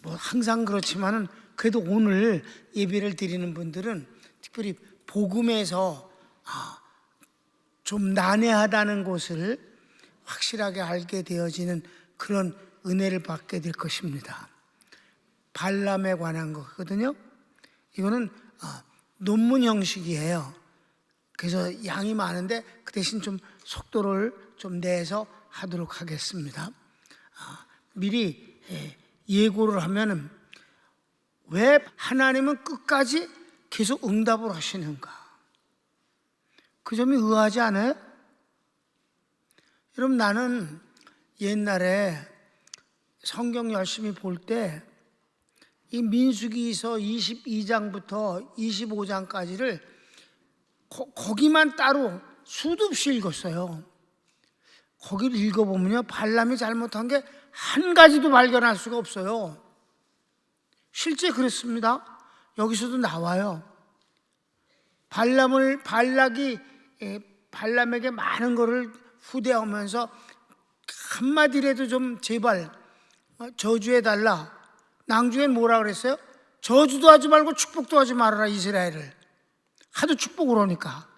뭐 항상 그렇지만은 그래도 오늘 예배를 드리는 분들은 특별히 복음에서 좀 난해하다는 것을 확실하게 알게 되어지는 그런 은혜를 받게 될 것입니다. 발람에 관한 거거든요. 이거는 논문 형식이에요. 그래서 양이 많은데 그 대신 좀 속도를 좀 내서 하도록 하겠습니다. 미리 예고를 하면은 왜 하나님은 끝까지 계속 응답을 하시는가? 그 점이 의아하지 않아요? 여러분, 나는 옛날에 성경 열심히 볼 때 이 민수기서 22장부터 25장까지를 거기만 따로 수도 없이 읽었어요. 거기를 읽어보면요, 발람이 잘못한 게 한 가지도 발견할 수가 없어요. 실제 그렇습니다. 여기서도 나와요. 발락이 발람에게 많은 것을 후대하면서 한마디라도 좀 제발 저주해달라. 낭중엔 뭐라 그랬어요? 저주도 하지 말고 축복도 하지 말아라, 이스라엘을. 하도 축복을 하니까.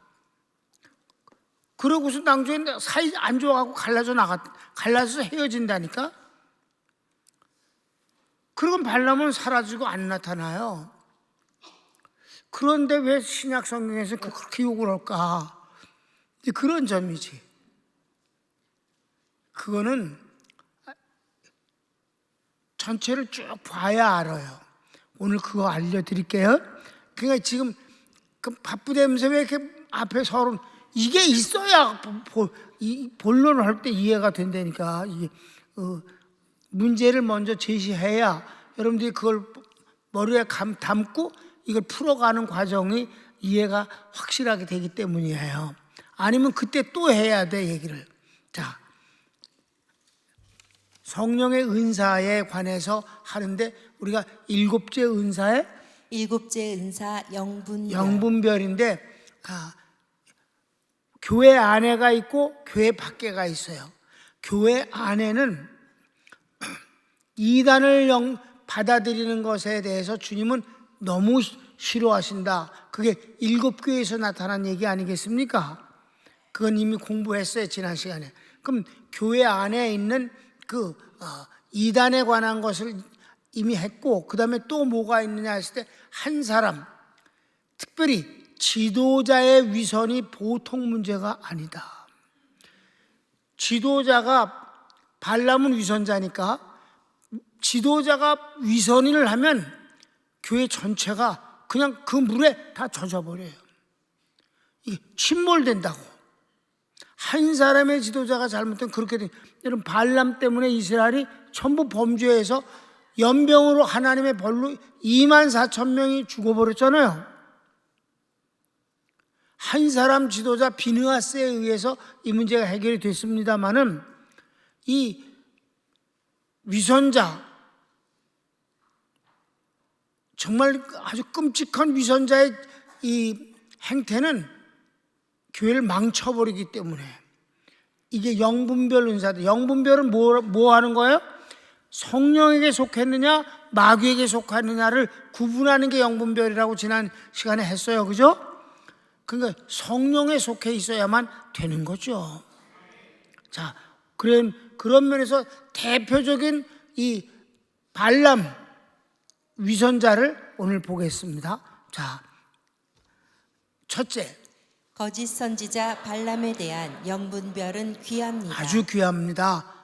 그러고서 낭중엔 사이 안 좋아가고 갈라서 헤어진다니까. 그러고 발람은 사라지고 안 나타나요. 그런데 왜 신약 성경에서 그렇게 욕을 할까? 그런 점이지. 그거는 전체를 쭉 봐야 알아요. 오늘 그거 알려드릴게요. 그러니까 지금 바쁘다면서 왜 이렇게 앞에 서론 이게 있어야 본론을 할 때 이해가 된다니까. 이게 문제를 먼저 제시해야 여러분들이 그걸 머리에 담고 이걸 풀어가는 과정이 이해가 확실하게 되기 때문이에요. 아니면 그때 또 해야 돼, 얘기를. 자, 성령의 은사에 관해서 하는데 우리가 일곱째 은사 영분별인데 교회 안에가 있고 교회 밖에가 있어요. 교회 안에는 이단을 받아들이는 것에 대해서 주님은 너무 싫어하신다. 그게 일곱 교회에서 나타난 얘기 아니겠습니까? 그건 이미 공부했어요, 지난 시간에. 그럼 교회 안에 있는 이단에 관한 것을 이미 했고, 그 다음에 또 뭐가 있느냐 했을 때 한 사람, 특별히 지도자의 위선이 보통 문제가 아니다. 지도자가, 발람은 위선자니까 지도자가 위선을 하면 교회 전체가 그냥 그 물에 다 젖어버려요. 이게 침몰된다고. 한 사람의 지도자가 잘못되면 그렇게 돼요. 여러분, 발람 때문에 이스라엘이 전부 범죄해서 연병으로 하나님의 벌로 24,000명이 죽어버렸잖아요. 한 사람 지도자 비느하스에 의해서 이 문제가 해결이 됐습니다마는 이 위선자, 정말 아주 끔찍한 위선자의 이 행태는 교회를 망쳐버리기 때문에 이게 영분별 은사다. 영분별은 뭐 하는 거예요? 성령에게 속했느냐 마귀에게 속했느냐를 구분하는 게 영분별이라고 지난 시간에 했어요. 그죠? 그러니까 성령에 속해 있어야만 되는 거죠. 자, 그런 면에서 대표적인 이 발람 위선자를 오늘 보겠습니다. 자, 첫째, 거짓 선지자 발람에 대한 영분별은 귀합니다. 아주 귀합니다.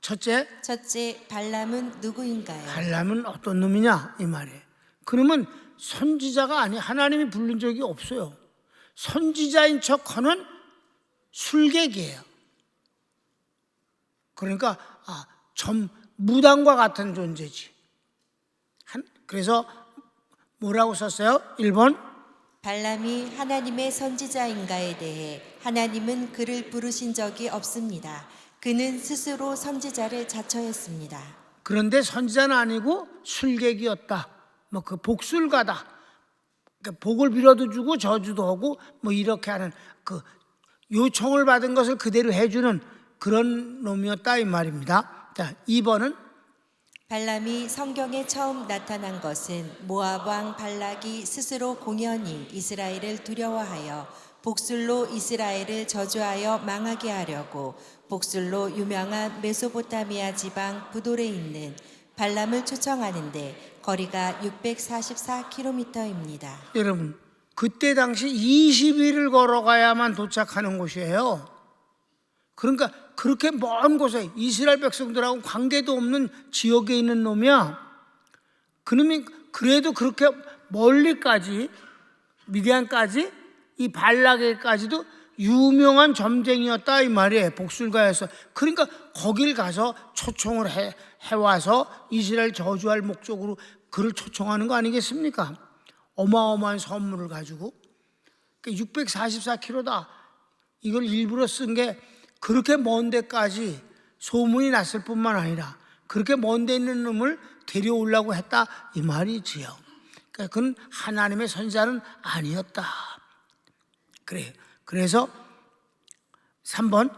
첫째, 발람은 누구인가요? 발람은 어떤 놈이냐 이 말이에요. 그러면 선지자가 아니, 하나님이 부른 적이 없어요. 선지자인 척하는 술객이에요. 그러니까 무당과 같은 존재지. 그래서 뭐라고 썼어요? 1번, 발람이 하나님의 선지자인가에 대해 하나님은 그를 부르신 적이 없습니다. 그는 스스로 선지자를 자처했습니다. 그런데 선지자는 아니고 술객이었다. 뭐 그 복술가다. 그러니까 복을 빌어도 주고 저주도 하고 뭐 이렇게 하는 그 요청을 받은 것을 그대로 해주는 그런 놈이었다 이 말입니다. 자, 2번은 발람이 성경에 처음 나타난 것은 모압 왕 발락이 스스로 공연히 이스라엘을 두려워하여 복술로 이스라엘을 저주하여 망하게 하려고 복술로 유명한 메소포타미아 지방 부돌에 있는 발람을 초청하는데 거리가 644km입니다. 여러분, 그때 당시 20일을 걸어가야만 도착하는 곳이에요. 그러니까 그렇게 먼 곳에 이스라엘 백성들하고 관계도 없는 지역에 있는 놈이야. 그놈이 그래도 그렇게 멀리까지, 미디안까지, 이 발락에까지도 유명한 점쟁이였다 이 말이에요. 복술가였어. 그러니까 거길 가서 초청을 해와서 이스라엘 저주할 목적으로 그를 초청하는 거 아니겠습니까? 어마어마한 선물을 가지고. 그러니까 644km다. 이걸 일부러 쓴 게 그렇게 먼 데까지 소문이 났을 뿐만 아니라 그렇게 먼 데 있는 놈을 데려오려고 했다 이 말이지요. 그러니까 그는 하나님의 선지자는 아니었다. 그래요. 그래서 3번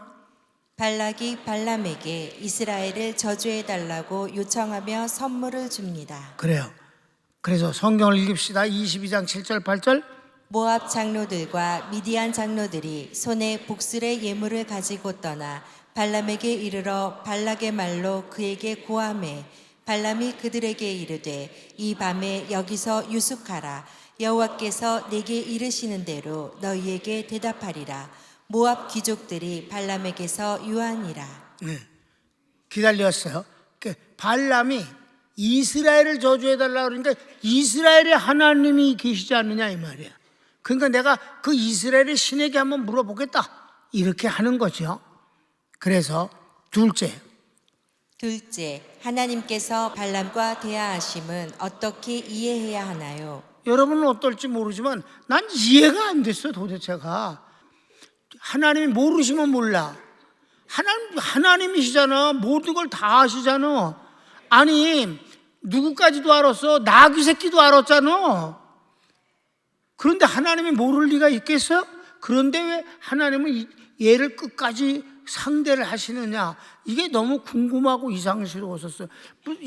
발락이 발람에게 이스라엘을 저주해달라고 요청하며 선물을 줍니다. 그래요. 그래서 성경을 읽읍시다. 22장 7절 8절. 모압 장로들과 미디안 장로들이 손에 복술의 예물을 가지고 떠나 발람에게 이르러 발락의 말로 그에게 고하매 발람이 그들에게 이르되 이 밤에 여기서 유숙하라. 여호와께서 내게 이르시는 대로 너희에게 대답하리라. 모압 귀족들이 발람에게서 유하니라. 네. 기다렸어요. 발람이 이스라엘을 저주해달라고 그러니까 이스라엘의 하나님이 계시지 않느냐 이 말이야. 그러니까 내가 그 이스라엘의 신에게 한번 물어보겠다 이렇게 하는 거죠. 그래서 둘째, 하나님께서 발람과 대화하심은 어떻게 이해해야 하나요? 여러분은 어떨지 모르지만 난 이해가 안 됐어 도대체가. 하나님이 모르시면 몰라. 하나님이시잖아. 모든 걸 다 아시잖아. 아니 누구까지도 알았어. 나귀 새끼도 알았잖아. 그런데 하나님이 모를 리가 있겠어요? 그런데 왜 하나님은 얘를 끝까지 상대를 하시느냐? 이게 너무 궁금하고 이상스러웠었어요.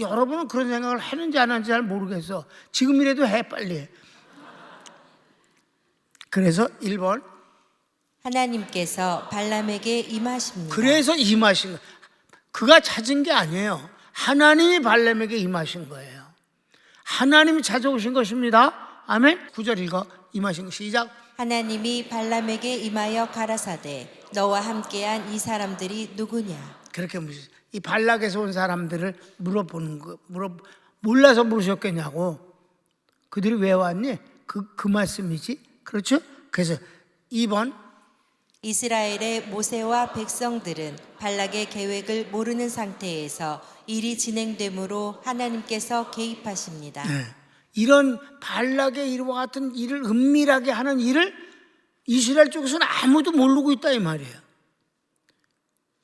여러분은 그런 생각을 했는지 안 했는지 잘 모르겠어. 지금이라도 해 빨리. 그래서 1번 하나님께서 발람에게 임하십니다. 그래서 임하신 거예요. 그가 찾은 게 아니에요. 하나님이 발람에게 임하신 거예요. 하나님이 찾아오신 것입니다. 아멘. 9절 읽어. 임하신 거 시작. 하나님이 발람에게 임하여 가라사대 너와 함께한 이 사람들이 누구냐? 그렇게 이 발락에서 온 사람들을 물어보는 거, 몰라서 물으셨겠냐고. 그들이 왜 왔니? 그 말씀이지. 그렇죠? 그래서 2번 이스라엘의 모세와 백성들은 발락의 계획을 모르는 상태에서 일이 진행되므로 하나님께서 개입하십니다. 네. 이런 발락의 일과 같은 일을 은밀하게 하는 일을 이스라엘 쪽에서는 아무도 모르고 있다 이 말이에요.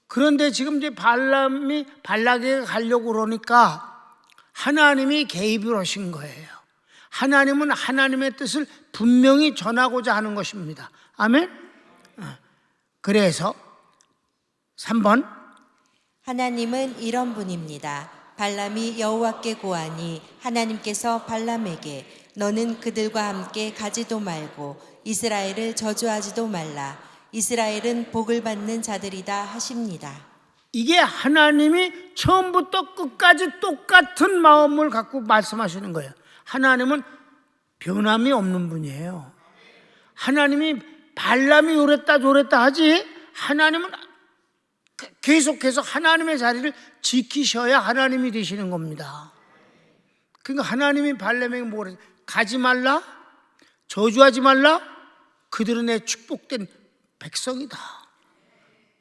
그런데 지금 이제 발람이 발락에 가려고 그러니까 하나님이 개입을 하신 거예요. 하나님은 하나님의 뜻을 분명히 전하고자 하는 것입니다. 아멘. 그래서 3번 하나님은 이런 분입니다. 발람이 여호와께 고하니 하나님께서 발람에게 너는 그들과 함께 가지도 말고 이스라엘을 저주하지도 말라. 이스라엘은 복을 받는 자들이다 하십니다. 이게 하나님이 처음부터 끝까지 똑같은 마음을 갖고 말씀하시는 거예요. 하나님은 변함이 없는 분이에요. 하나님이 발람이 요랬다 저랬다 하지 하나님은 계속해서 하나님의 자리를 지키셔야 하나님이 되시는 겁니다. 그러니까 하나님이 발람에게 뭐래? 가지 말라, 저주하지 말라. 그들은 내 축복된 백성이다.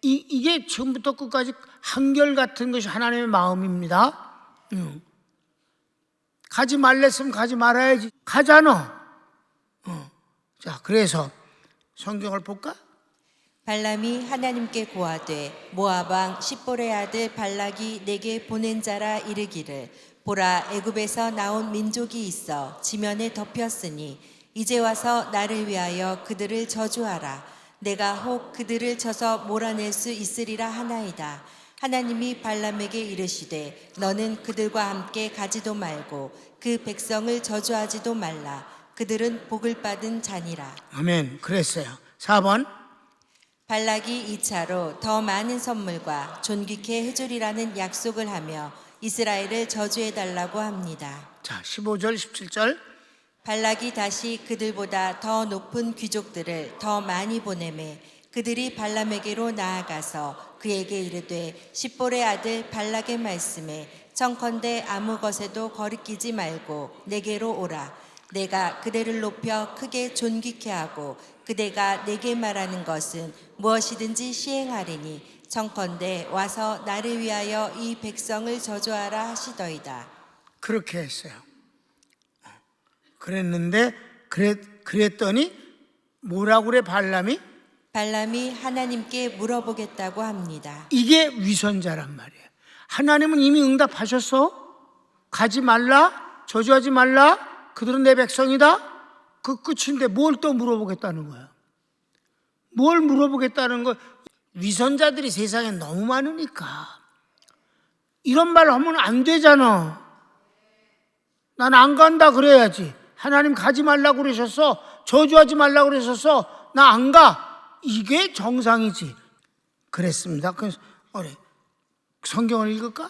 이게 처음부터 끝까지 한결같은 것이 하나님의 마음입니다. 가지 말랬으면 가지 말아야지. 가잖아. 자, 그래서 성경을 볼까? 발람이 하나님께 고하되 모압 왕 십볼의 아들 발락이 내게 보낸 자라 이르기를 보라 애굽에서 나온 민족이 있어 지면에 덮였으니 이제 와서 나를 위하여 그들을 저주하라. 내가 혹 그들을 쳐서 몰아낼 수 있으리라 하나이다. 하나님이 발람에게 이르시되 너는 그들과 함께 가지도 말고 그 백성을 저주하지도 말라. 그들은 복을 받은 자니라. 아멘. 그랬어요. 4번. 발락이 2차로 더 많은 선물과 존귀케 해주리라는 약속을 하며 이스라엘을 저주해달라고 합니다. 자, 15절, 17절. 발락이 다시 그들보다 더 높은 귀족들을 더 많이 보내매 그들이 발람에게로 나아가서 그에게 이르되 십볼의 아들 발락의 말씀에 청컨대 아무 것에도 거리끼지 말고 내게로 오라. 내가 그대를 높여 크게 존귀케 하고 그대가 내게 말하는 것은 무엇이든지 시행하리니 청컨대 와서 나를 위하여 이 백성을 저주하라 하시더이다. 그렇게 했어요. 그랬는데 그랬더니 뭐라고 그래 발람이? 발람이 하나님께 물어보겠다고 합니다. 이게 위선자란 말이에요. 하나님은 이미 응답하셨어? 가지 말라? 저주하지 말라? 그들은 내 백성이다? 그 끝인데 뭘 또 물어보겠다는 거야? 뭘 물어보겠다는 거? 위선자들이 세상에 너무 많으니까 이런 말 하면 안 되잖아. 난 안 간다 그래야지. 하나님 가지 말라고 그러셨어. 저주하지 말라고 그러셨어. 나 안 가. 이게 정상이지. 그랬습니다. 그래서 성경을 읽을까?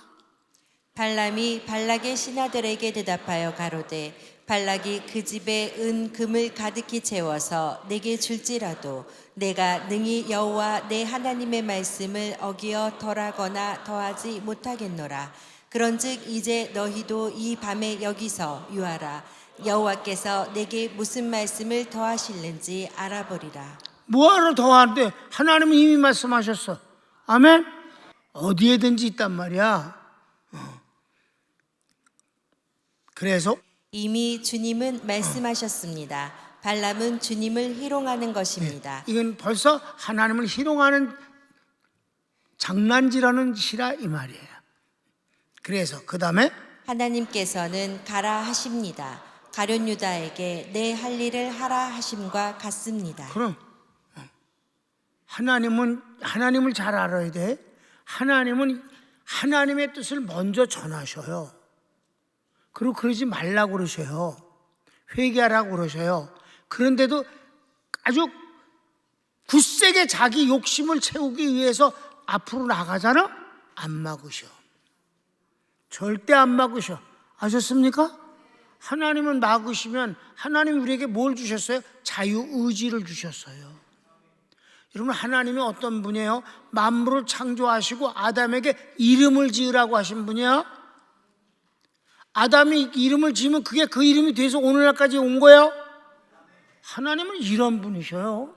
발람이 발락의 신하들에게 대답하여 가로되 발락이 그 집에 은 금을 가득히 채워서 내게 줄지라도 내가 능히 여호와 내 하나님의 말씀을 어기어 덜하거나 더하지 못하겠노라. 그런즉 이제 너희도 이 밤에 여기서 유하라. 여호와께서 내게 무슨 말씀을 더하실는지 알아보리라. 뭐하러 더하는데 하나님은 이미 말씀하셨어. 아멘. 어디에든지 있단 말이야. 그래서 이미 주님은 말씀하셨습니다. 발람은 주님을 희롱하는 것입니다. 이건 벌써 하나님을 희롱하는 장난질하는 시라 이 말이에요. 그래서 그 다음에 하나님께서는 가라 하십니다. 가룟 유다에게 내 할 일을 하라 하심과 같습니다. 그럼 하나님을 잘 알아야 돼. 하나님은 하나님의 뜻을 먼저 전하셔요. 그리고 그러지 말라고 그러셔요. 회개하라고 그러셔요. 그런데도 아주 굳세게 자기 욕심을 채우기 위해서 앞으로 나가잖아? 안 막으셔. 절대 안 막으셔. 아셨습니까? 하나님은 막으시면 하나님이 우리에게 뭘 주셨어요? 자유의지를 주셨어요. 여러분, 하나님이 어떤 분이에요? 만물을 창조하시고 아담에게 이름을 지으라고 하신 분이야. 아담이 이름을 지으면 그게 그 이름이 돼서 오늘날까지 온 거예요. 하나님은 이런 분이셔요.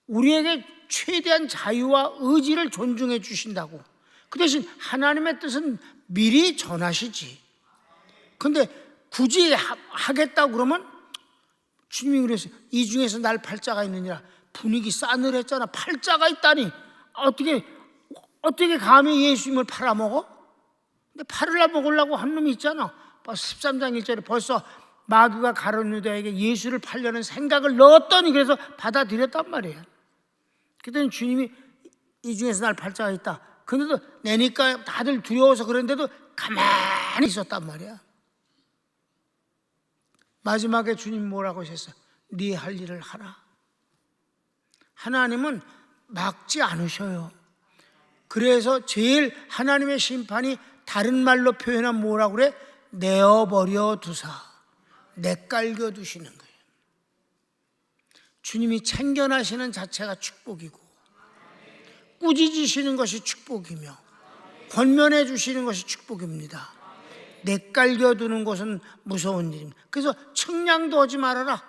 우리에게 최대한 자유와 의지를 존중해 주신다고. 그 대신 하나님의 뜻은 미리 전하시지. 근데 굳이 하겠다고 그러면 주님이 그랬어요. 이 중에서 날 팔자가 있느니라. 분위기 싸늘했잖아. 팔자가 있다니 어떻게 감히 예수님을 팔아먹어? 근데 팔으려 먹으려고 한 놈이 있잖아. 13장 1절에 벌써 마귀가 가룟 유다에게 예수를 팔려는 생각을 넣었더니 그래서 받아들였단 말이에요. 그랬더니 주님이 이 중에서 날 팔자가 있다. 근데도 내니까 다들 두려워서 그랬는데도 가만히 있었단 말이야. 마지막에 주님 뭐라고 하셨어요? 네 할 일을 하라. 하나님은 막지 않으셔요. 그래서 제일 하나님의 심판이 다른 말로 표현하면 뭐라고 그래? 내어버려 두사, 내깔겨 두시는 거예요. 주님이 챙겨나시는 자체가 축복이고 꾸짖으시는 것이 축복이며 권면해 주시는 것이 축복입니다. 내깔겨 두는 것은 무서운 일입니다. 그래서 측량도 하지 말아라.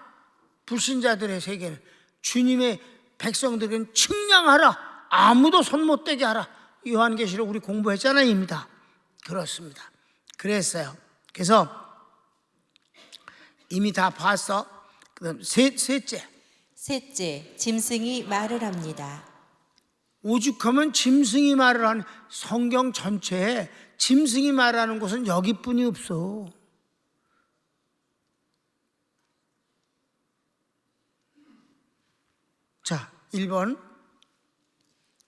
불신자들의 세계는 주님의 백성들은 측량하라. 아무도 손 못 대게 하라. 요한계시록 우리 공부했잖아요. 입니다. 그렇습니다. 그랬어요. 그래서 이미 다 봤어. 그다음 셋째, 짐승이 말을 합니다. 오죽하면 짐승이 말을 하는, 성경 전체에 짐승이 말하는 곳은 여기뿐이 없어. 자, 1번.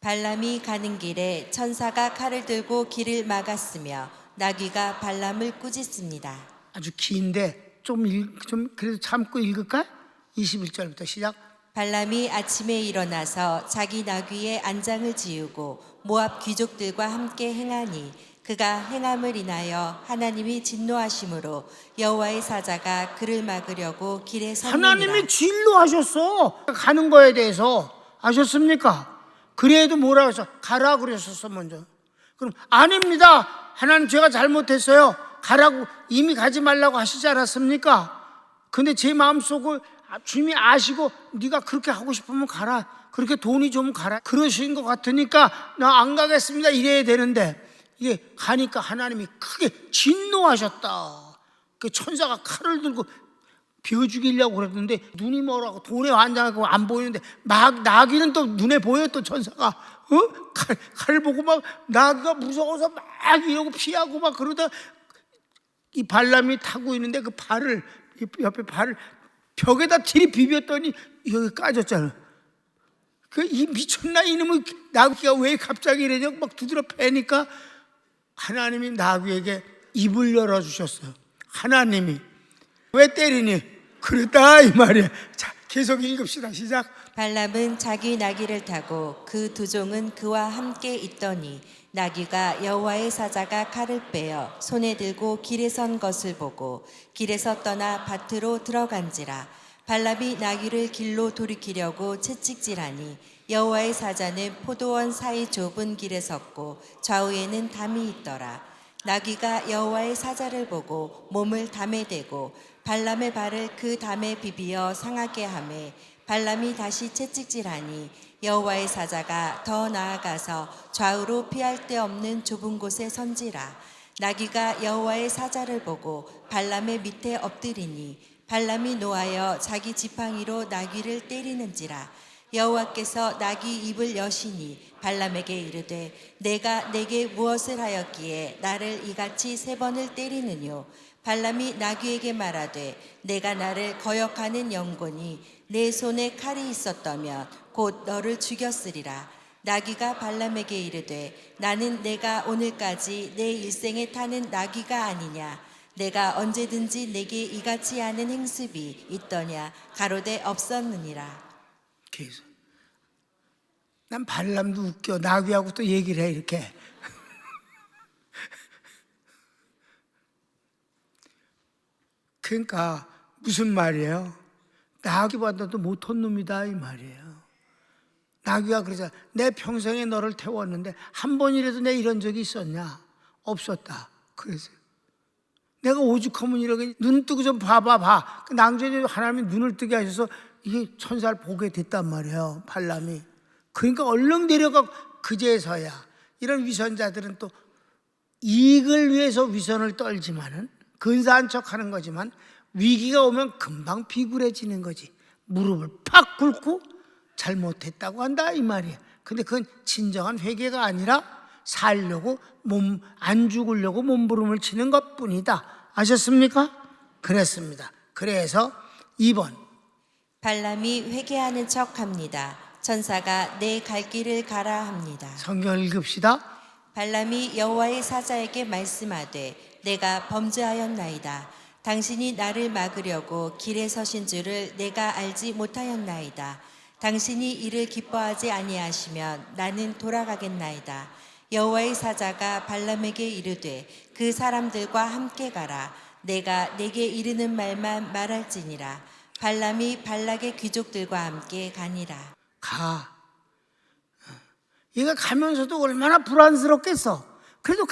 발람이 가는 길에 천사가 칼을 들고 길을 막았으며 나귀가 발람을 꾸짖습니다. 아주 긴데 좀 그래도 참고 읽을까? 21절부터 시작. 발람이 아침에 일어나서 자기 나귀의 안장을 지우고 모압 귀족들과 함께 행하니 그가 행함을 인하여 하나님이 진노하심으로 여호와의 사자가 그를 막으려고 길에 섰느니라. 하나님이 진노하셨어. 가는 거에 대해서 아셨습니까? 그래도 뭐라고 해서 가라 그러셨어 먼저. 그럼 아닙니다. 하나님 제가 잘못했어요. 가라고 이미 가지 말라고 하시지 않았습니까? 근데 제 마음속을 주님이 아시고 네가 그렇게 하고 싶으면 가라. 그렇게 돈이 좀 가라. 그러신 것 같으니까 나 안 가겠습니다. 이래야 되는데 이게 가니까 하나님이 크게 진노하셨다. 그 천사가 칼을 들고 베어 죽이려고 그랬는데 눈이 멀어가고 돈에 환장하고 안 보이는데 막 나귀는 또 눈에 보여. 또 천사가 칼 보고 막 나귀가 무서워서 막 이러고 피하고 막 그러다 이 발람이 타고 있는데 그 발을 옆에 발을 벽에다 들이 비볐더니 여기 까졌잖아. 그 이 미쳤나 이놈의 나귀가 왜 갑자기 이러냐 막 두드려 패니까 하나님이 나귀에게 입을 열어주셨어요. 하나님이 왜 때리니? 그랬다 이 말이야. 자, 계속 읽읍시다. 시작. 발람은 자기 나귀를 타고 그 두 종은 그와 함께 있더니 나귀가 여호와의 사자가 칼을 빼어 손에 들고 길에 선 것을 보고 길에서 떠나 밭으로 들어간지라. 발람이 나귀를 길로 돌이키려고 채찍질하니 여호와의 사자는 포도원 사이 좁은 길에 섰고 좌우에는 담이 있더라. 나귀가 여호와의 사자를 보고 몸을 담에 대고 발람의 발을 그 담에 비비어 상하게 하매 발람이 다시 채찍질하니 여호와의 사자가 더 나아가서 좌우로 피할 데 없는 좁은 곳에 선지라. 나귀가 여호와의 사자를 보고 발람의 밑에 엎드리니 발람이 노하여 자기 지팡이로 나귀를 때리는지라. 여호와께서 나귀 입을 여시니 발람에게 이르되 내가 내게 무엇을 하였기에 나를 이같이 3번을 때리느뇨. 발람이 나귀에게 말하되 내가 나를 거역하는 영혼이 내 손에 칼이 있었다면 곧 너를 죽였으리라. 나귀가 발람에게 이르되 나는 내가 오늘까지 내 일생에 타는 나귀가 아니냐. 내가 언제든지 내게 이같이 하는 행습이 있더냐. 가로되 없었느니라. 그래서 난 발람도 웃겨. 나귀하고 또 얘기를 해 이렇게. 그러니까 무슨 말이에요? 나귀보다도 못한 놈이다 이 말이에요. 나귀가 그러잖아. 내 평생에 너를 태웠는데 한 번이라도 내 이런 적이 있었냐? 없었다. 그래서 내가 오죽하면 이렇게 눈 뜨고 좀 봐봐. 그 낭전에 하나님이 눈을 뜨게 하셔서 이게 천사를 보게 됐단 말이에요. 발람이. 그러니까 얼른 데려가 그제서야 이런 위선자들은 또 이익을 위해서 위선을 떨지만은 근사한 척하는 거지만 위기가 오면 금방 비굴해지는 거지. 무릎을 팍 꿇고 잘못했다고 한다 이 말이야. 근데 그건 진정한 회개가 아니라 살려고 안 죽으려고 몸부림을 치는 것뿐이다. 아셨습니까? 그랬습니다. 그래서 2번 발람이 회개하는 척합니다. 천사가 내 갈 길을 가라 합니다. 성경을 읽읍시다. 발람이 여호와의 사자에게 말씀하되 내가 범죄하였나이다. 당신이 나를 막으려고 길에 서신 줄을 내가 알지 못하였나이다. 당신이 이를 기뻐하지 아니하시면 나는 돌아가겠나이다. 여호와의 사자가 발람에게 이르되 그 사람들과 함께 가라. 내가 내게 이르는 말만 말할지니라. 발람이 발락의 귀족들과 함께 가니라. 가. 얘가 가면서도 얼마나 불안스럽겠어. 그래도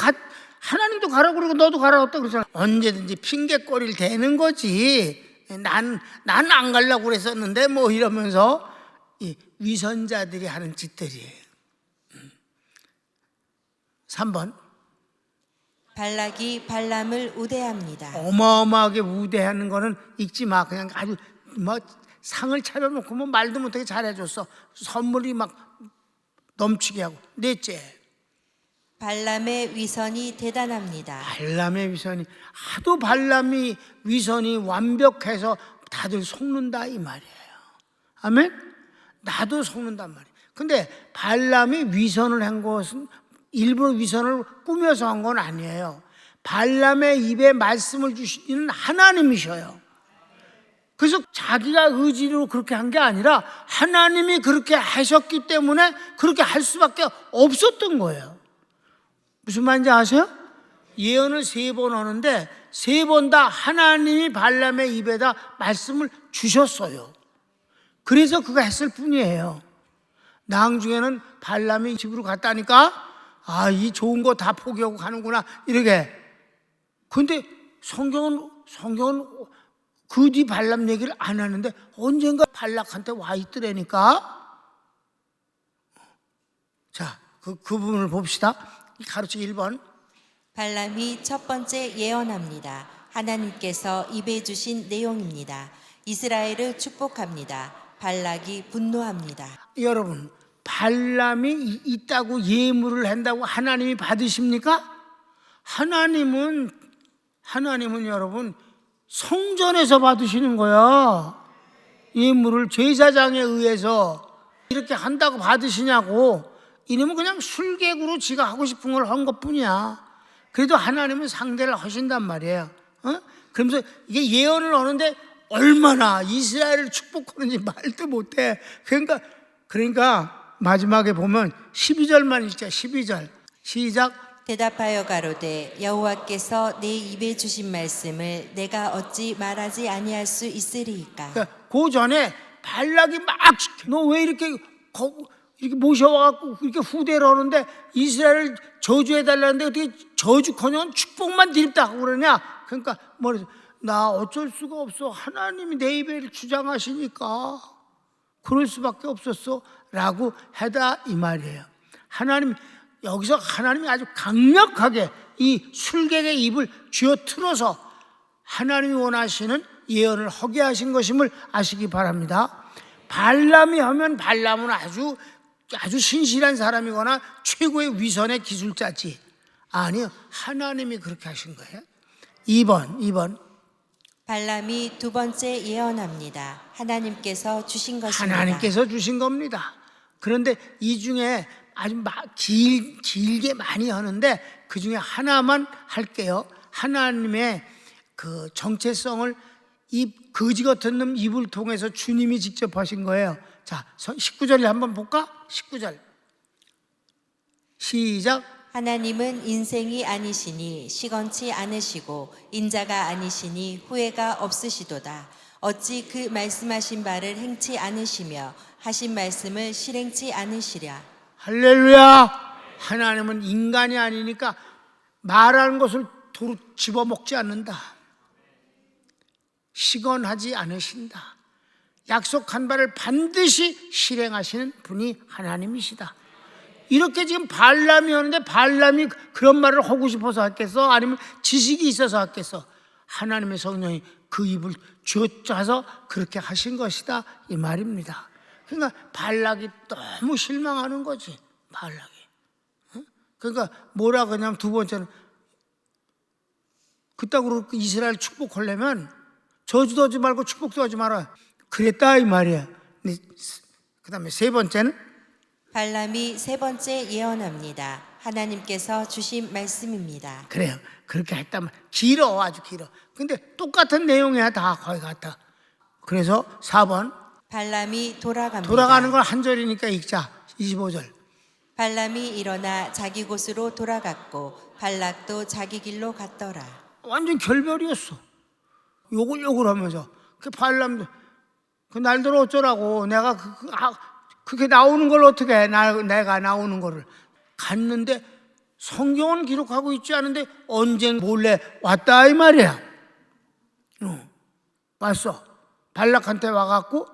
하나님도 가라고 그러고 너도 가라고 했다 그러잖아. 언제든지 핑계거리를 대는 거지. 난 안 가려고 그랬었는데 뭐 이러면서 이 위선자들이 하는 짓들이에요. 3번 발락이 발람을 우대합니다. 어마어마하게 우대하는 거는 읽지 마. 그냥 아주 뭐 상을 차려놓고 뭐 말도 못하게 잘해줬어. 선물이 막 넘치게 하고. 넷째 발람의 위선이 대단합니다. 발람의 위선이 하도 발람이 위선이 완벽해서 다들 속는다 이 말이에요. 아멘? 나도 속는단 말이에요. 근데 발람이 위선을 한 것은 일부러 위선을 꾸며서 한 건 아니에요. 발람의 입에 말씀을 주시는 하나님이셔요. 그래서 자기가 의지로 그렇게 한 게 아니라 하나님이 그렇게 하셨기 때문에 그렇게 할 수밖에 없었던 거예요. 무슨 말인지 아세요? 예언을 3번 하는데 3번 다 하나님이 발람의 입에다 말씀을 주셨어요. 그래서 그거 했을 뿐이에요. 나중에는 발람이 집으로 갔다니까 이 좋은 거 다 포기하고 가는구나 이렇게. 근데 성경은 그 뒤 발람 얘기를 안 하는데 언젠가 발락한테 와 있더라니까. 자, 그 부분을 봅시다. 가르치기 1번. 발람이 첫 번째 예언합니다. 하나님께서 입에 주신 내용입니다. 이스라엘을 축복합니다. 발락이 분노합니다. 여러분, 발람이 있다고 예물을 한다고 하나님이 받으십니까? 하나님은 여러분 성전에서 받으시는 거야. 예물을 제사장에 의해서 이렇게 한다고 받으시냐고. 이놈은 그냥 술객으로 지가 하고 싶은 걸 한 것뿐이야. 그래도 하나님은 상대를 하신단 말이에요. 그러면서 이게 예언을 하는데 얼마나 이스라엘을 축복하는지 말도 못해. 그러니까 마지막에 보면 12절만 읽자. 12절 시작. 대답하여 가로되 여호와께서 내 입에 주신 말씀을 내가 어찌 말하지 아니할 수 있으리이까. 그 전에 발락이 막 너 왜 이렇게 모셔와갖고 이렇게 후대를 하는데 이스라엘을 저주해달라는데 어떻게 저주커녕 축복만 드립다 그러냐. 그러니까 뭐래서 나 어쩔 수가 없어. 하나님이 내 입에 주장하시니까 그럴 수밖에 없었어 라고 하다 이 말이에요. 여기서 하나님이 아주 강력하게 이 술객의 입을 쥐어 틀어서 하나님이 원하시는 예언을 하게 하신 것임을 아시기 바랍니다. 발람이 하면 발람은 아주 신실한 사람이거나 최고의 위선의 기술자지. 아니요, 하나님이 그렇게 하신 거예요. 2번. 발람이 두 번째 예언합니다. 하나님께서 주신 것입니다. 하나님께서 주신 겁니다. 그런데 이 중에 아주 길게 많이 하는데 그 중에 하나만 할게요. 하나님의 그 정체성을 이 거지 같은 놈 입을 통해서 주님이 직접 하신 거예요. 자, 19절에 한번 볼까? 19절 시작. 하나님은 인생이 아니시니 시건치 않으시고 인자가 아니시니 후회가 없으시도다. 어찌 그 말씀하신 바를 행치 않으시며 하신 말씀을 실행치 않으시랴. 할렐루야. 하나님은 인간이 아니니까 말하는 것을 도로 집어먹지 않는다. 시건하지 않으신다. 약속한 바를 반드시 실행하시는 분이 하나님이시다. 이렇게 지금 발람이 하는데 발람이 그런 말을 하고 싶어서 했겠어? 아니면 지식이 있어서 했겠어? 하나님의 성령이 그 입을 쥐어짜서 그렇게 하신 것이다 이 말입니다. 그러니까 발락이 너무 실망하는 거지. 발락이. 그러니까 뭐라 그러냐면 두 번째는 그따구로 이스라엘 축복하려면 저주도 하지 말고 축복도 하지 마라. 그랬다 이 말이야. 그 다음에 세 번째는 발람이 세 번째 예언합니다. 하나님께서 주신 말씀입니다. 그래요. 그렇게 했다면 길어. 아주 길어. 근데 똑같은 내용이야. 다 거의 같아. 그래서 4번 발람이 돌아갑니다. 돌아가는 걸 한 절이니까 읽자. 25절 발람이 일어나 자기 곳으로 돌아갔고 발락도 자기 길로 갔더라. 완전 결별이었어. 욕을 하면서 그 발람도 그 날들 어쩌라고. 내가 그렇게 나오는 걸 어떻게 해. 내가 나오는 거를 갔는데 성경은 기록하고 있지 않은데 언젠 몰래 왔다 이 말이야. 왔어. 발락한테 와갖고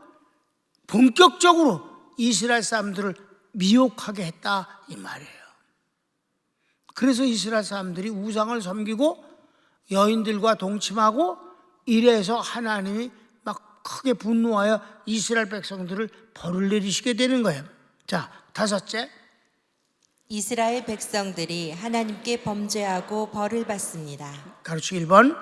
본격적으로 이스라엘 사람들을 미혹하게 했다 이 말이에요. 그래서 이스라엘 사람들이 우상을 섬기고 여인들과 동침하고 이래서 하나님이 막 크게 분노하여 이스라엘 백성들을 벌을 내리시게 되는 거예요. 자, 다섯째. 이스라엘 백성들이 하나님께 범죄하고 벌을 받습니다. 가르치기 1번.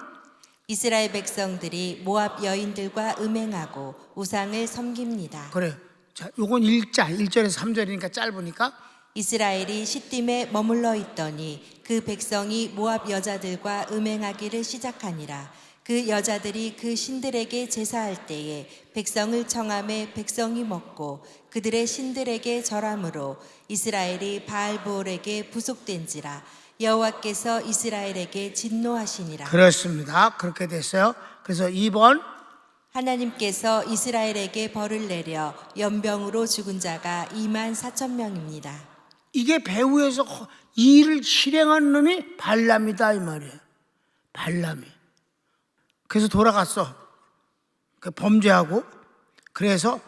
이스라엘 백성들이 모압 여인들과 음행하고 우상을 섬깁니다. 그래. 자, 요건 1절에서 3절이니까 짧으니까 이스라엘이 시딤에 머물러 있더니 그 백성이 모압 여자들과 음행하기를 시작하니라. 그 여자들이 그 신들에게 제사할 때에 백성을 청함에 백성이 먹고 그들의 신들에게 절함으로 이스라엘이 바알보올에게 부속된지라. 여호와께서 이스라엘에게 진노하시니라. 그렇습니다. 그렇게 됐어요. 그래서 2번 하나님께서 이스라엘에게 벌을 내려 연병으로 죽은 자가 24,000명입니다. 이게 배후에서 이 일을 실행한 놈이 발람이다 이 말이에요. 발람이. 그래서 돌아갔어. 그 범죄하고. 그래서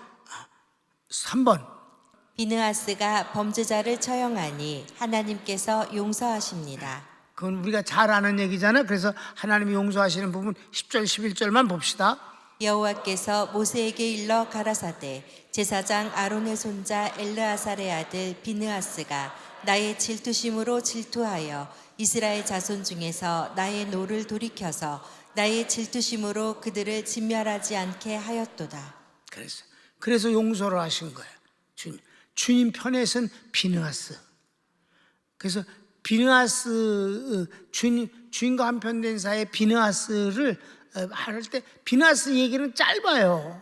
3번 비느하스가 범죄자를 처형하니 하나님께서 용서하십니다. 그건 우리가 잘 아는 얘기잖아요. 그래서 하나님이 용서하시는 부분 10절 11절만 봅시다. 여호와께서 모세에게 일러 가라사대 제사장 아론의 손자 엘르아살의 아들 비느하스가 나의 질투심으로 질투하여 이스라엘 자손 중에서 나의 노를 돌이켜서 나의 질투심으로 그들을 진멸하지 않게 하였도다. 그래서 용서를 하신 거예요. 주님 편에 선 비느하스. 그래서 비느하스 주님과 한편 된 사이에 비느하스를 할 때 비느하스 얘기는 짧아요.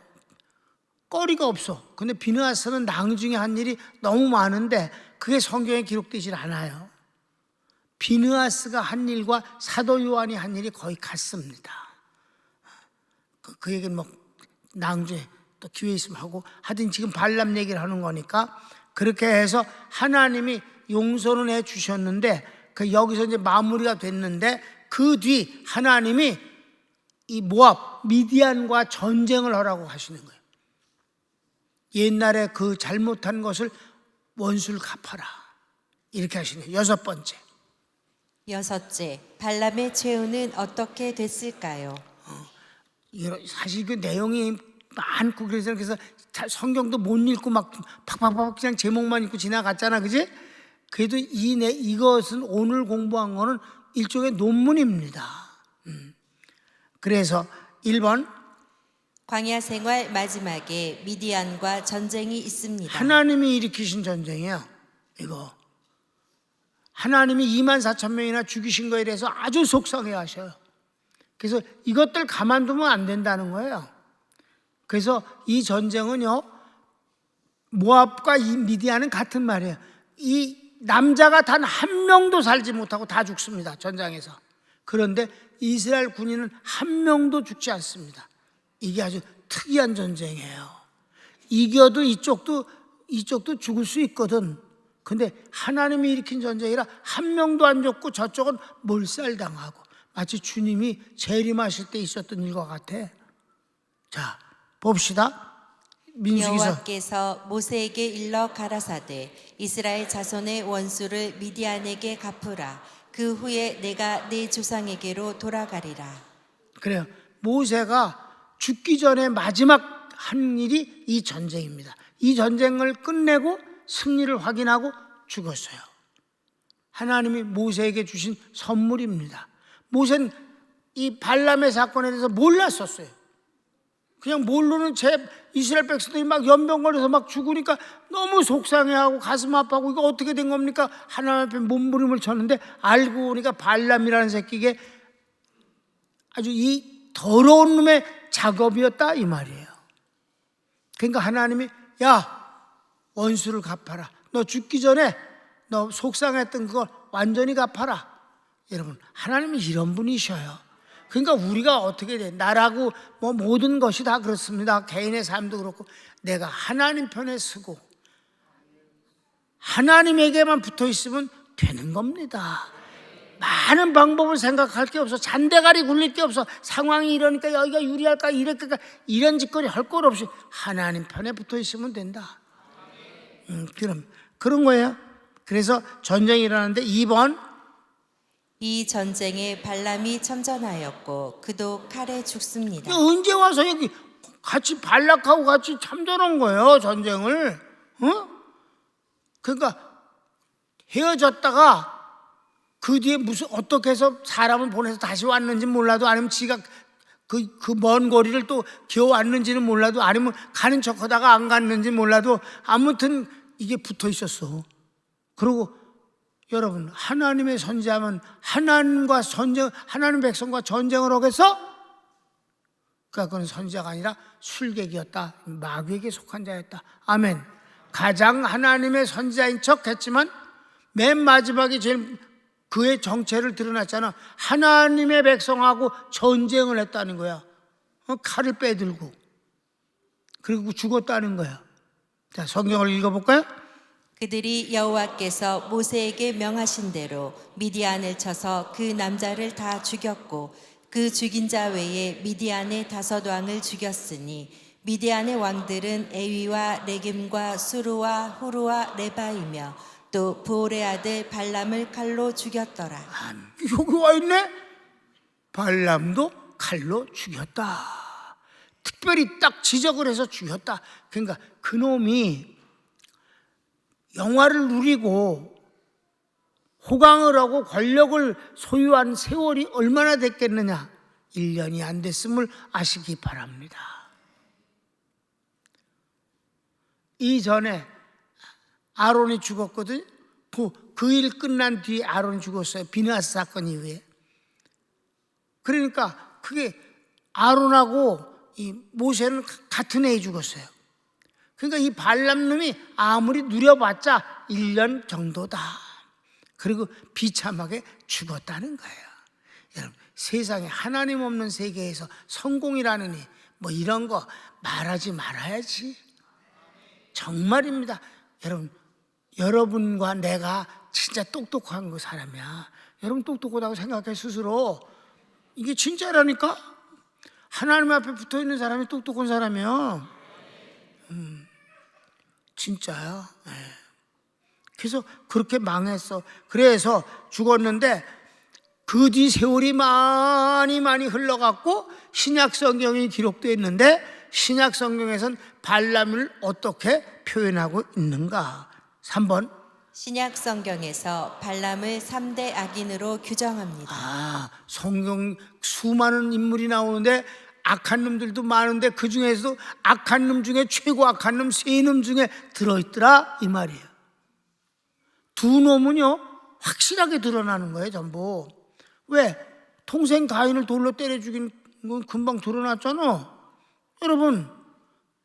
거리가 없어. 근데 비느하스는 나중에 한 일이 너무 많은데 그게 성경에 기록되질 않아요. 비느하스가 한 일과 사도 요한이 한 일이 거의 같습니다. 그 얘기는 뭐 나중에 또 기회 있으면 하고, 하여튼 지금 발람 얘기를 하는 거니까 그렇게 해서 하나님이 용서는 해 주셨는데 그 여기서 이제 마무리가 됐는데 그 뒤 하나님이 이 모압 미디안과 전쟁을 하라고 하시는 거예요. 옛날에 그 잘못한 것을 원수를 갚아라 이렇게 하시는 거예요. 6번째 여섯째, 발람의 최후는 어떻게 됐을까요? 사실 그 내용이 많고 그래서 성경도 못 읽고 막 팍팍팍 그냥 제목만 읽고 지나갔잖아, 그지? 그래도 이것은 오늘 공부한 거는 일종의 논문입니다. 그래서 1번 광야 생활 마지막에 미디안과 전쟁이 있습니다. 하나님이 일으키신 전쟁이에요. 이거 하나님이 24,000명이나 죽이신 거에 대해서 아주 속상해 하셔요. 그래서 이것들 가만두면 안 된다는 거예요. 그래서 이 전쟁은요, 모압과 이 미디안은 같은 말이에요. 이 남자가 단 한 명도 살지 못하고 다 죽습니다, 전장에서. 그런데 이스라엘 군인은 한 명도 죽지 않습니다. 이게 아주 특이한 전쟁이에요. 이겨도 이쪽도 죽을 수 있거든. 근데 하나님이 일으킨 전쟁이라 한 명도 안 죽고 저쪽은 몰살당하고, 마치 주님이 재림하실 때 있었던 일과 같아. 자, 봅시다. 민수기서. 여호와께서 모세에게 일러 가라사대 이스라엘 자손의 원수를 미디안에게 갚으라. 그 후에 내가 네 조상에게로 돌아가리라. 그래요. 모세가 죽기 전에 마지막 한 일이 이 전쟁입니다. 이 전쟁을 끝내고 승리를 확인하고 죽었어요. 하나님이 모세에게 주신 선물입니다. 모세는 이 발람의 사건에 대해서 몰랐었어요. 그냥 모르는 이스라엘 백성들이 막 연병 걸려서 막 죽으니까 너무 속상해하고 가슴 아파하고 이거 어떻게 된 겁니까? 하나님 앞에 몸부림을 쳤는데 알고 보니까 발람이라는 새끼게 아주 이 더러운 놈의 작업이었다 이 말이에요. 그러니까 하나님이 야, 원수를 갚아라. 너 죽기 전에 너 속상했던 그걸 완전히 갚아라. 여러분, 하나님이 이런 분이셔요. 그러니까 우리가 어떻게 돼? 나라고 뭐 모든 것이 다 그렇습니다. 개인의 삶도 그렇고 내가 하나님 편에 서고 하나님에게만 붙어 있으면 되는 겁니다. 많은 방법을 생각할 게 없어. 잔대가리 굴릴 게 없어. 상황이 이러니까 여기가 유리할까 이럴까 이런 짓거리 할 것 없이 하나님 편에 붙어 있으면 된다. 그런 거예요. 그래서 전쟁이 일어나는데 2번 이 전쟁에 발람이 참전하였고 그도 칼에 죽습니다. 언제 와서 여기 같이 발락하고 같이 참전한 거예요, 전쟁을. 그러니까 헤어졌다가 그 뒤에 무슨 어떻게 해서 사람을 보내서 다시 왔는지 몰라도 아니면 지가 그 먼 거리를 또 기어왔는지는 몰라도, 아니면 가는 척하다가 안 갔는지 몰라도 아무튼 이게 붙어 있었어. 그리고 여러분, 하나님의 선지자면 하나님 백성과 전쟁을 하겠어? 그러니까 그건 선지자가 아니라 술객이었다. 마귀에게 속한 자였다. 아멘. 가장 하나님의 선지자인 척 했지만 맨 마지막에 제일 그의 정체를 드러났잖아. 하나님의 백성하고 전쟁을 했다는 거야. 칼을 빼들고. 그리고 죽었다는 거야. 자, 성경을 읽어볼까요? 그들이 여호와께서 모세에게 명하신 대로 미디안을 쳐서 그 남자를 다 죽였고 그 죽인 자 외에 미디안의 5 왕을 죽였으니 미디안의 왕들은 에위와 레겜과 수루와 후루와 레바이며 또 부올의 아들 발람을 칼로 죽였더라. 여기 와 있네. 발람도 칼로 죽였다. 특별히 딱 지적을 해서 죽였다. 그러니까 그놈이 영화를 누리고 호강을 하고 권력을 소유한 세월이 얼마나 됐겠느냐. 1년이 안 됐음을 아시기 바랍니다. 이전에 아론이 죽었거든. 그 일 끝난 뒤에 아론이 죽었어요. 비느하스 사건 이후에. 그러니까 그게 아론하고 이 모세는 같은 해에 죽었어요. 그러니까 이 발람놈이 아무리 누려봤자 1년 정도다. 그리고 비참하게 죽었다는 거예요. 여러분, 세상에 하나님 없는 세계에서 성공이라느니 뭐 이런 거 말하지 말아야지. 정말입니다. 여러분과 내가 진짜 똑똑한 그 사람이야. 여러분 똑똑하다고 생각해 스스로. 이게 진짜라니까. 하나님 앞에 붙어있는 사람이 똑똑한 사람이야. 진짜야. 네. 그래서 그렇게 망했어. 그래서 죽었는데 그 뒤 세월이 많이 흘러갔고 신약 성경이 기록되어 있는데 신약 성경에서는 발람을 어떻게 표현하고 있는가? 3번. 신약 성경에서 발람을 3대 악인으로 규정합니다. 성경 수많은 인물이 나오는데 악한 놈들도 많은데 그 중에서도 악한 놈 중에 최고 악한 놈 3놈 중에 들어있더라 이 말이에요. 2놈은요 확실하게 드러나는 거예요. 전부. 왜? 동생 가인을 돌로 때려 죽인 건 금방 드러났잖아. 여러분,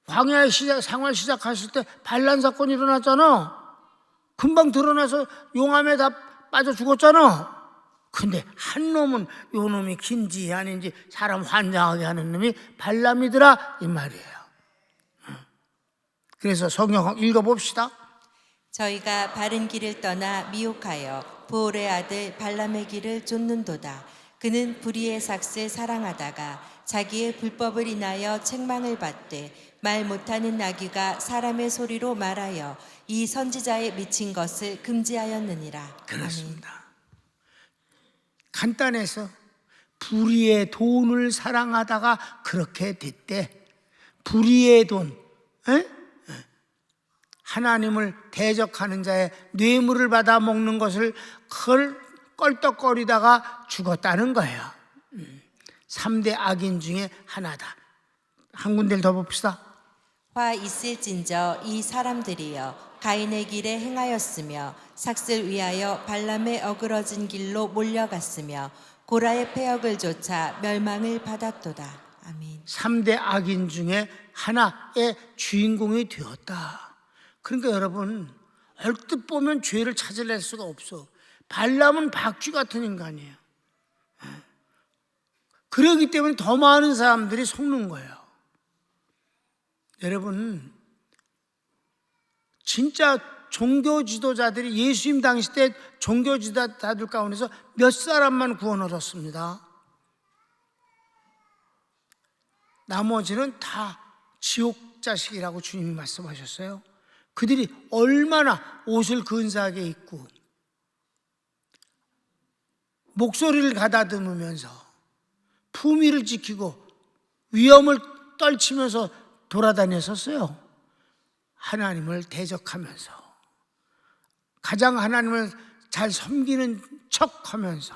광야의 생활 시작하실 때 반란 사건이 일어났잖아. 금방 드러나서 용암에 다 빠져 죽었잖아. 근데 한 놈은 요 놈이 긴지 아닌지 사람 환장하게 하는 놈이 발람이더라 이 말이에요. 그래서 성경 읽어봅시다. 저희가 바른 길을 떠나 미혹하여 부올의 아들 발람의 길을 쫓는도다. 그는 불의의 삭슬 사랑하다가 자기의 불법을 인하여 책망을 받되 말 못하는 나귀가 사람의 소리로 말하여 이 선지자의 미친 것을 금지하였느니라. 그렇습니다. 간단해서 불의의 돈을 사랑하다가 그렇게 됐대. 불의의 돈, 하나님을 대적하는 자의 뇌물을 받아 먹는 것을 껄떡거리다가 죽었다는 거예요. 3대 악인 중에 하나다. 한 군데를 더 봅시다. 화 있을진저 이 사람들이여 가인의 길에 행하였으며 삭슬 위하여 발람의 어그러진 길로 몰려갔으며 고라의 패역을 좇아 멸망을 받았도다. 아멘. 3대 악인 중에 하나의 주인공이 되었다. 그러니까 여러분, 얼뜻 보면 죄를 찾아낼 수가 없어. 발람은 박쥐 같은 인간이에요. 그러기 때문에 더 많은 사람들이 속는 거예요. 여러분, 진짜 종교 지도자들이 예수님 당시 때 종교 지도자들 가운데서 몇 사람만 구원 얻었습니다. 나머지는 다 지옥 자식이라고 주님이 말씀하셨어요. 그들이 얼마나 옷을 근사하게 입고 목소리를 가다듬으면서 품위를 지키고 위험을 떨치면서 돌아다녔었어요. 하나님을 대적하면서 가장 하나님을 잘 섬기는 척하면서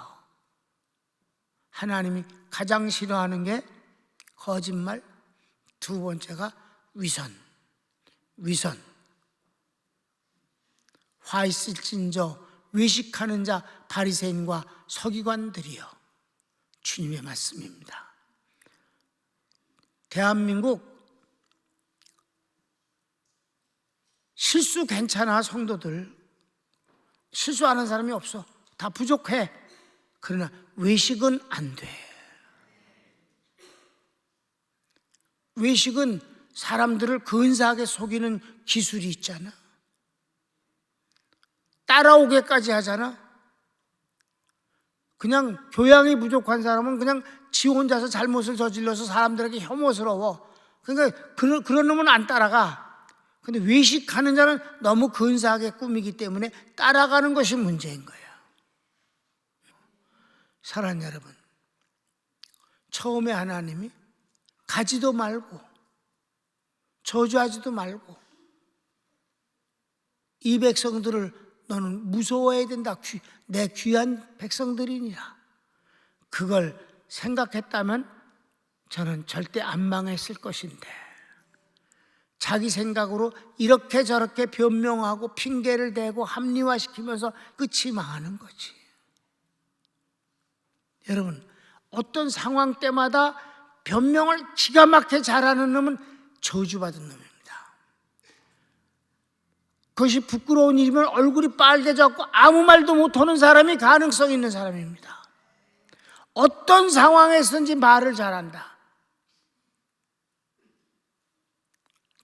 하나님이 가장 싫어하는 게 거짓말. 두 번째가 위선. 화 있을진저 외식하는 자 바리새인과 서기관들이여. 주님의 말씀입니다. 대한민국 실수 괜찮아. 성도들 실수하는 사람이 없어. 다 부족해. 그러나 외식은 안 돼. 외식은 사람들을 근사하게 속이는 기술이 있잖아. 따라오게까지 하잖아. 그냥 교양이 부족한 사람은 그냥 지 혼자서 잘못을 저질러서 사람들에게 혐오스러워. 그러니까 그런 놈은 안 따라가. 근데 외식하는 자는 너무 근사하게 꾸미기 때문에 따라가는 것이 문제인 거예요. 사랑하는 여러분, 처음에 하나님이 가지도 말고 저주하지도 말고 이 백성들을 너는 무서워해야 된다. 내 귀한 백성들이니라. 그걸 생각했다면 저는 절대 안 망했을 것인데, 자기 생각으로 이렇게 저렇게 변명하고 핑계를 대고 합리화시키면서 끝이 망하는 거지. 여러분, 어떤 상황 때마다 변명을 기가 막히게 잘하는 놈은 저주받은 놈입니다. 그것이 부끄러운 일이면 얼굴이 빨개졌고 아무 말도 못하는 사람이 가능성 있는 사람입니다. 어떤 상황에서든지 말을 잘한다.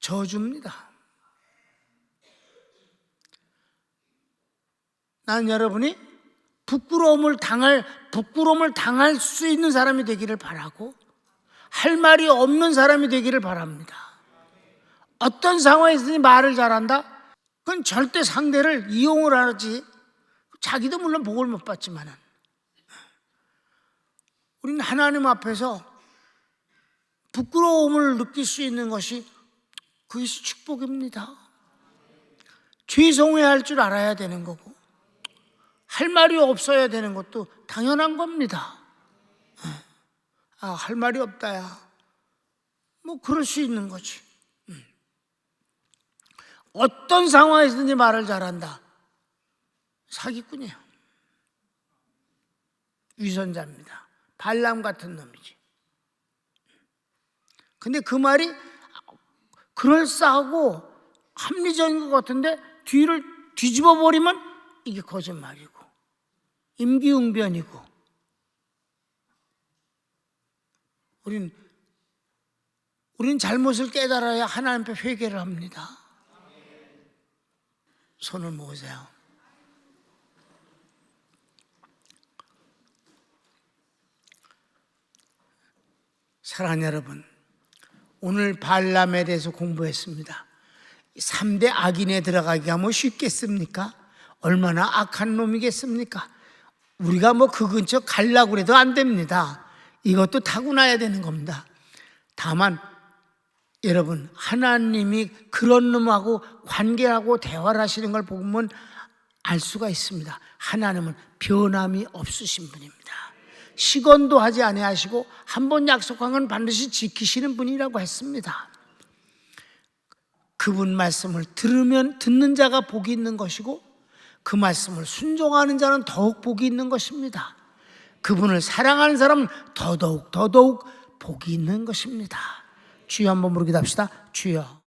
저주입니다. 난 여러분이 부끄러움을 당할 수 있는 사람이 되기를 바라고, 할 말이 없는 사람이 되기를 바랍니다. 어떤 상황에서든지 말을 잘한다? 그건 절대 상대를 이용을 하지. 자기도 물론 복을 못 받지만은, 우리는 하나님 앞에서 부끄러움을 느낄 수 있는 것이 그것이 축복입니다. 죄송해할 줄 알아야 되는 거고, 할 말이 없어야 되는 것도 당연한 겁니다. 할 말이 없다야, 뭐 그럴 수 있는 거지. 어떤 상황에서든지 말을 잘한다. 사기꾼이에요. 위선자입니다. 발람 같은 놈이지. 근데 그 말이 그럴싸하고 합리적인 것 같은데 뒤를 뒤집어 버리면 이게 거짓말이고 임기응변이고. 우린 잘못을 깨달아야 하나님 앞에 회개를 합니다. 손을 모으세요. 사랑하는 여러분, 오늘 발람에 대해서 공부했습니다. 3대 악인에 들어가기가 뭐 쉽겠습니까? 얼마나 악한 놈이겠습니까? 우리가 뭐 그 근처 가려고 해도 안 됩니다. 이것도 타고나야 되는 겁니다. 다만 여러분, 하나님이 그런 놈하고 관계하고 대화를 하시는 걸 보면 알 수가 있습니다. 하나님은 변함이 없으신 분입니다. 시건도 하지 아니하시고 한 번 약속한 건 반드시 지키시는 분이라고 했습니다. 그분 말씀을 듣는 자가 복이 있는 것이고, 그 말씀을 순종하는 자는 더욱 복이 있는 것입니다. 그분을 사랑하는 사람은 더더욱 복이 있는 것입니다. 주여 한번 부르기도 합시다. 주여.